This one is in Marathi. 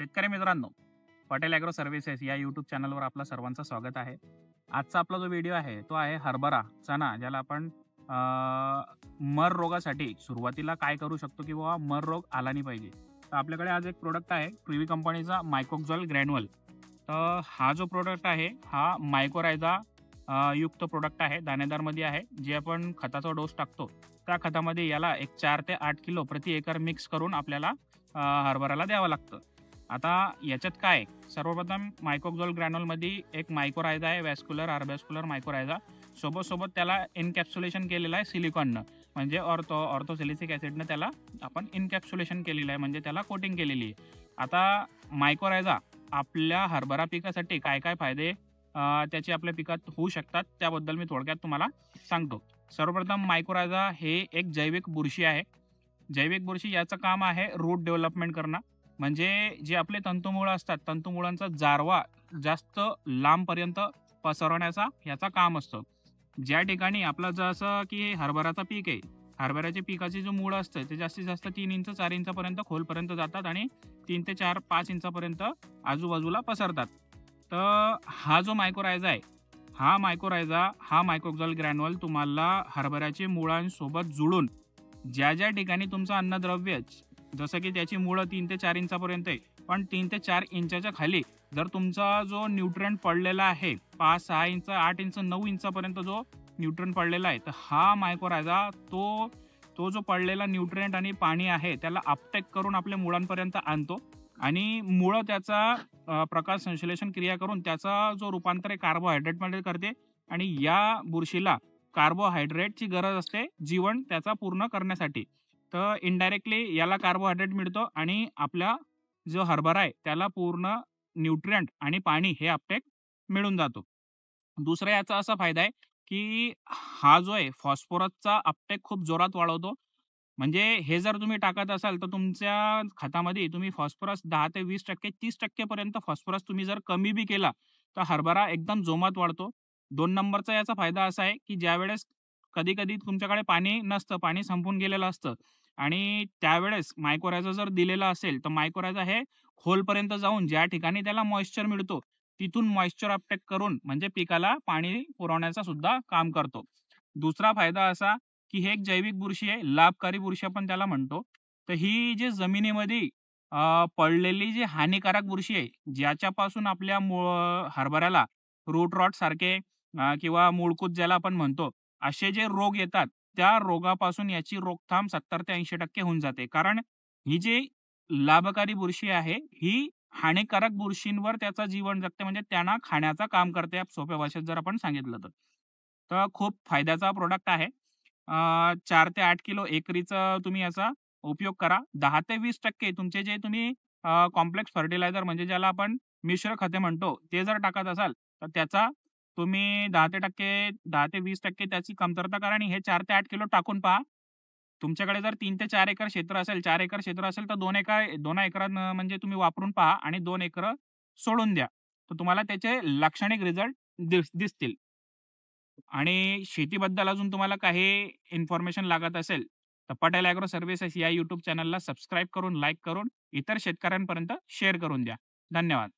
शेतकरी मित्रांनो, पटेल ॲग्रो सर्व्हिसेस या यूट्यूब चॅनलवर आपलं सर्वांचं स्वागत आहे. आजचा आपला जो व्हिडिओ आहे तो आहे हरभरा, चणा ज्याला आपण मर रोगासाठी सुरुवातीला काय करू शकतो किंवा मर रोग आला नाही पाहिजे. तर आपल्याकडे आज एक प्रोडक्ट आहे प्रिव्ही कंपनीचा मायकोक्झॉल ग्रॅन्युअल. तर हा जो प्रोडक्ट आहे हा मायकोरायझा युक्त प्रोडक्ट आहे, दाणेदारमध्ये आहे. जे आपण खताचा डोस टाकतो त्या खतामध्ये याला एक 4 ते 8 किलो प्रति एकर मिक्स करून आपल्याला हरभऱ्याला द्यावं लागतं. आता याच्यात काय आहे, सर्वप्रथम मायकोक्झॉल ग्रॅन्युअलमध्ये एक मायकोरायझा आहे, व्हॅस्क्युलर आर्बॅस्क्युलर मायकोरायझा. सोबत त्याला एन्कॅप्सुलेशन केलेलं आहे सिलिकॉननं, म्हणजे ऑर्थोसिलिसिक ॲसिडनं त्याला आपण एन्कॅप्सुलेशन केलेलं आहे, म्हणजे त्याला कोटिंग केलेली आहे. आता मायकोरायझा आपल्या हरभरा पिकासाठी काय काय फायदे त्याचे आपल्या पिकात होऊ शकतात त्याबद्दल मी थोडक्यात तुम्हाला सांगतो. सर्वप्रथम मायकोरायझा हे एक जैविक बुरशी आहे. जैविक बुरशी याचं काम आहे रूट डेव्हलपमेंट करणं, म्हणजे जे आपले तंतुमुळं असतात तंतुमुळांचा जारवा जास्त लांबपर्यंत पसरवण्याचा याचा काम असतं. ज्या ठिकाणी आपलं जसं की हरभराचं पीक आहे, हरभऱ्याच्या पिकाचे जे मूळ असतं ते जास्तीत जास्त 3 इंच 4 इंचापर्यंत खोलपर्यंत जातात आणि 3 ते 4-5 इंचापर्यंत आजूबाजूला पसरतात. तर हा जो मायकोरायझा आहे, हा मायकोक्झॉल ग्रॅन्युअल तुम्हाला हरभऱ्याचे मुळांसोबत जुळून ज्या ठिकाणी तुमचं अन्नद्रव्य जसं की त्याची मुळं 3 ते 4 इंचापर्यंत आहे, पण 3 ते 4 इंचाच्या खाली जर तुमचा जो न्यूट्रिएंट पडलेला आहे 5-6 इंच 8 इंच 9 इंचापर्यंत जो न्यूट्रिएंट पडलेला आहे, तर हा मायकोरायझा तो जो पडलेला न्यूट्रिएंट आणि पाणी आहे त्याला अपटेक करून आपल्या मुळांपर्यंत आणतो आणि मुळं त्याचा प्रकाश संश्लेषण क्रिया करून त्याचा जो रूपांतर आहे कार्बोहायड्रेटमध्ये करते आणि या बुरशीला कार्बोहायड्रेटची गरज असते जीवन त्याचा पूर्ण करण्यासाठी. तर इनडायरेक्टली याला कार्बोहायड्रेट मिळतो आणि आपला जो हरभरा आहे त्याला पूर्ण न्यूट्रिएंट आणि पाणी हे अपटेक मिळून जातो. दुसरा याचा असा फायदा आहे की हा जो आहे फॉस्फरसचा अपटेक खूप जोरात वाढवतो. म्हणजे हे जर तुम्ही टाकत असाल तर तुमच्या खतामध्ये तुम्ही फॉस्फरस 10 ते 20% 30% पर्यंत फॉस्फरस तुम्ही जर कमी बी केला तर हरभरा एकदम जोमात वाढतो. 2 नंबरचा याचा फायदा असा आहे की ज्यावेळेस कधी-कधी तुमच्याकडे पाणी नसतं, पाणी संपून गेलेलं असतं आणि त्यावेळेस मायकोरायझा जर दिलेला असेल, तर मायकोरायझा हे खोलपर्यंत जाऊन ज्या ठिकाणी त्याला मॉइश्चर मिळतो, तिथून मॉइश्चर अपटेक करून म्हणजे पिकाला पाणी पुरवण्याचा सुद्धा काम करतो. दुसरा फायदा असा की हे एक जैविक बुरशी आहे, लाभकारी बुरशी आपण त्याला म्हणतो. तर ही जी जमिनीमध्ये पडलेली जी हानिकारक बुरशी आहे, ज्याच्यापासून आपल्या हरभऱ्याला रूट रॉट सारखे किंवा मूळकूज ज्याला आपण म्हणतो, असे जे रोग येतात, त्या रोगापासून याची रोकथाम 70% ते 80% होऊन जाते. कारण ही जी लाभकारी बुरशी आहे, ही हानिकारक बुरशींवर त्याचं जीवन जगते, म्हणजे त्यांना खाण्याचं काम करते, सोप्या भाषेत जर आपण सांगितलं तर. तर खूप फायद्याचा प्रॉडक्ट आहे. 4 ते 8 किलो एकरीचा तुम्ही याचा उपयोग करा. 10 ते 20% तुमचे जे तुम्ही कॉम्प्लेक्स फर्टिलायझर म्हणजे ज्याला आपण मिश्र खते म्हणतो, ते जर टाकत असाल, तर त्याचा तुम्ही 10 ते 20% त्याची कमतरता करा आणि हे 4 ते 8 किलो टाकून पहा. तुमच्याकडे जर 3 ते 4 एकर क्षेत्र असेल, 4 एकर क्षेत्र असेल, तर 2 एकरात म्हणजे तुम्ही वापरून पहा आणि 2 एकर सोडून द्या. तर तुम्हाला त्याचे लाक्षणिक रिझल्ट दिसतील. आणि शेतीबद्दल अजून तुम्हाला काही इन्फॉर्मेशन लागत असेल, तर पटेल ॲग्रो सर्व्हिसेस या यूट्यूब चॅनलला सबस्क्राईब करून, लाईक करून इतर शेतकऱ्यांपर्यंत शेअर करून द्या. धन्यवाद.